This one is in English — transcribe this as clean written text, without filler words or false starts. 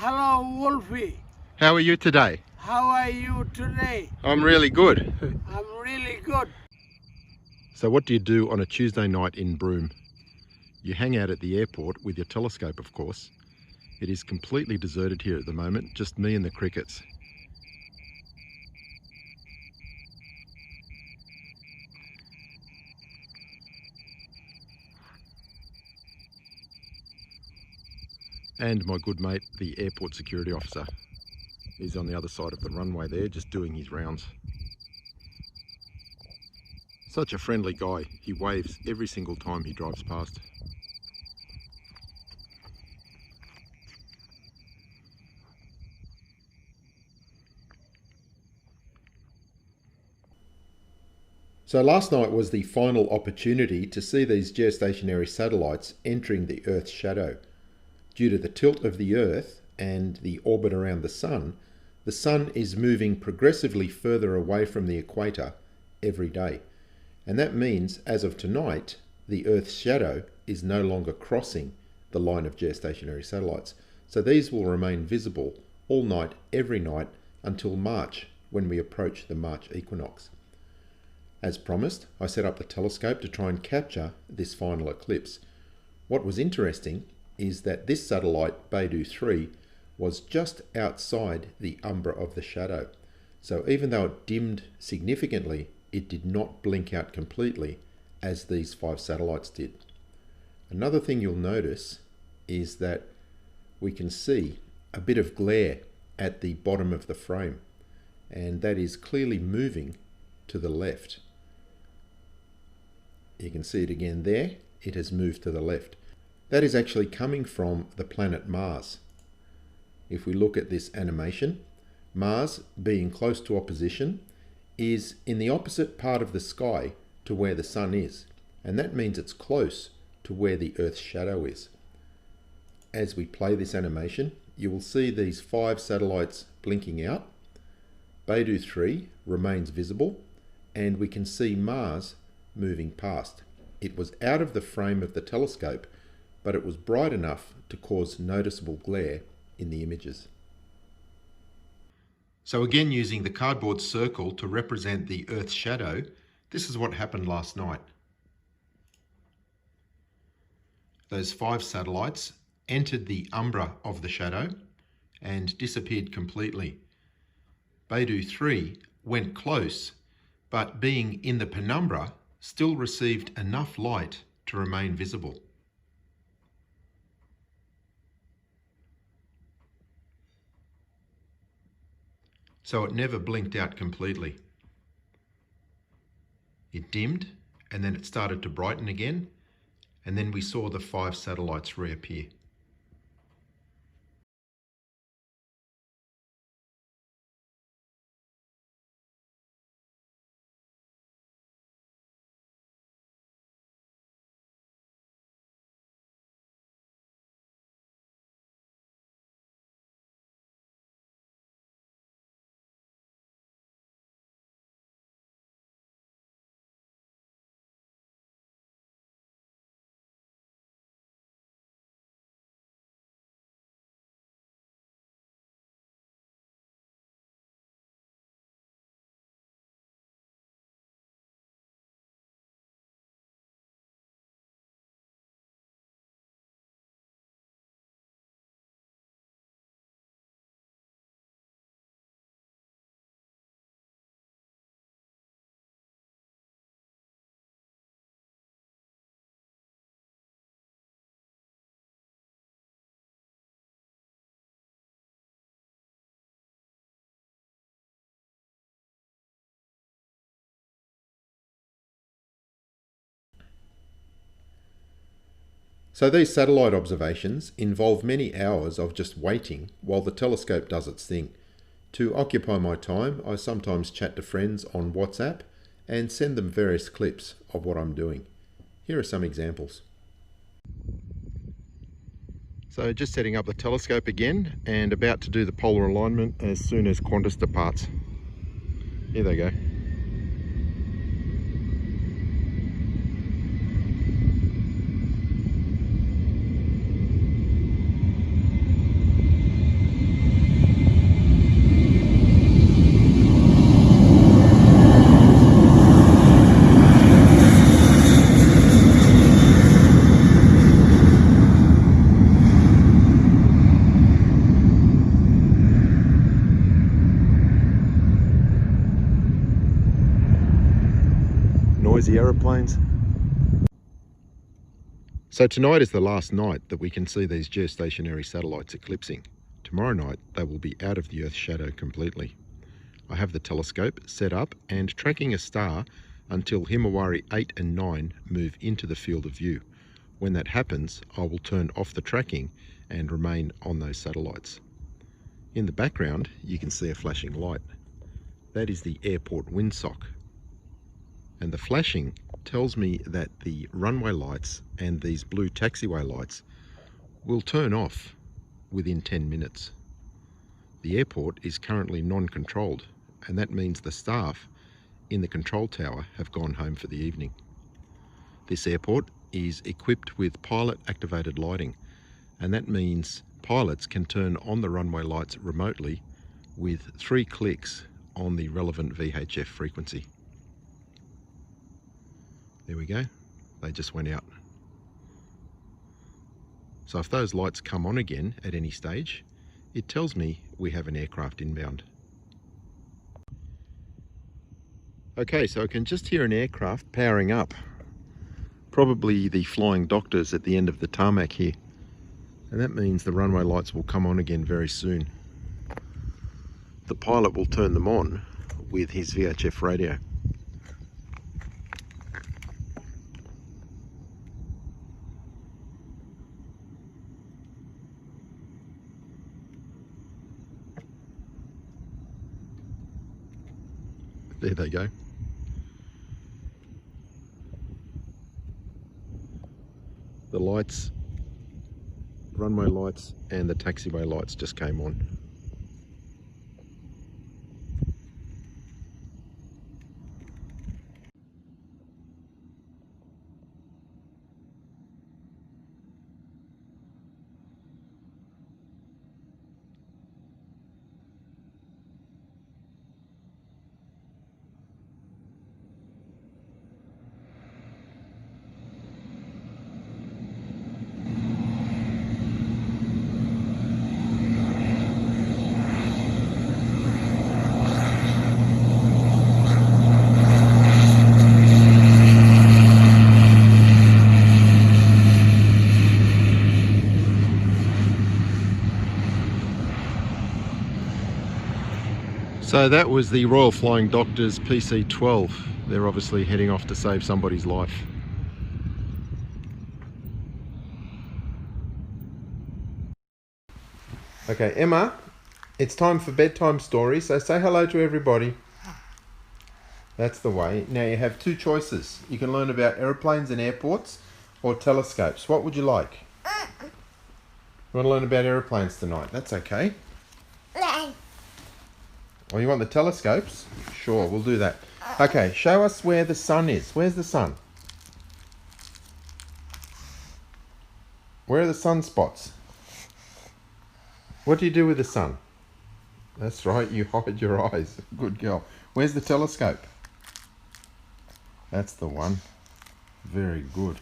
Hello, Wolfie. How are you today? How are you today? I'm really good. I'm really good. So what do you do on a Tuesday night in Broome? You hang out at the airport with your telescope, of course. It is completely deserted here at the moment, just me and the crickets. And my good mate, the airport security officer. He's on the other side of the runway there, just doing his rounds. Such a friendly guy. He waves every single time he drives past. So last night was the final opportunity to see these geostationary satellites entering the Earth's shadow. Due to the tilt of the Earth and the orbit around the Sun is moving progressively further away from the equator every day. And that means, as of tonight, the Earth's shadow is no longer crossing the line of geostationary satellites. So these will remain visible all night, every night, until March, when we approach the March equinox. As promised, I set up the telescope to try and capture this final eclipse. What was interesting is that this satellite, Beidou 3, was just outside the umbra of the shadow. So even though it dimmed significantly, it did not blink out completely as these 5 satellites did. Another thing you'll notice is that we can see a bit of glare at the bottom of the frame, and that is clearly moving to the left. You can see it again there. It has moved to the left. That is actually coming from the planet Mars. If we look at this animation, Mars, being close to opposition, is in the opposite part of the sky to where the Sun is, and that means it's close to where the Earth's shadow is. As we play this animation, you will see these 5 satellites blinking out. Beidou 3 remains visible, and we can see Mars moving past. It was out of the frame of the telescope, but it was bright enough to cause noticeable glare in the images. So again, using the cardboard circle to represent the Earth's shadow, this is what happened last night. Those 5 satellites entered the umbra of the shadow and disappeared completely. Beidou 3 went close, but being in the penumbra, still received enough light to remain visible. So it never blinked out completely. It dimmed, and then it started to brighten again, and then we saw the 5 satellites reappear. So these satellite observations involve many hours of just waiting while the telescope does its thing. To occupy my time, I sometimes chat to friends on WhatsApp and send them various clips of what I'm doing. Here are some examples. So just setting up the telescope again and about to do the polar alignment as soon as Qantas departs. Here they go. noisy aeroplanes. So tonight is the last night that we can see these geostationary satellites eclipsing. Tomorrow night they will be out of the Earth's shadow completely. I have the telescope set up and tracking a star until Himawari 8 and 9 move into the field of view. When that happens, I will turn off the tracking and remain on those satellites. In the background, you can see a flashing light. That is the airport windsock. And the flashing tells me that the runway lights and these blue taxiway lights will turn off within 10 minutes. The airport is currently non-controlled, and that means the staff in the control tower have gone home for the evening. This airport is equipped with pilot-activated lighting, and that means pilots can turn on the runway lights remotely with 3 clicks on the relevant VHF frequency. There we go, they just went out. So if those lights come on again at any stage, it tells me we have an aircraft inbound. Okay, so I can just hear an aircraft powering up. Probably the flying doctors at the end of the tarmac here. And that means the runway lights will come on again very soon. The pilot will turn them on with his VHF radio. There they go. The lights, runway lights and the taxiway lights just came on. So that was the Royal Flying Doctors PC-12. They're obviously heading off to save somebody's life. Okay, Emma, it's time for bedtime stories, so say hello to everybody. That's the way. Now you have 2 choices. You can learn about aeroplanes and airports or telescopes. What would you like? You want to learn about aeroplanes tonight? That's okay. Or you want the telescopes? Sure, we'll do that. Okay, show us where the sun is. Where's the sun? Where are the sunspots? What do you do with the sun? That's right, you hide your eyes. Good girl. Where's the telescope? That's the one. Very good.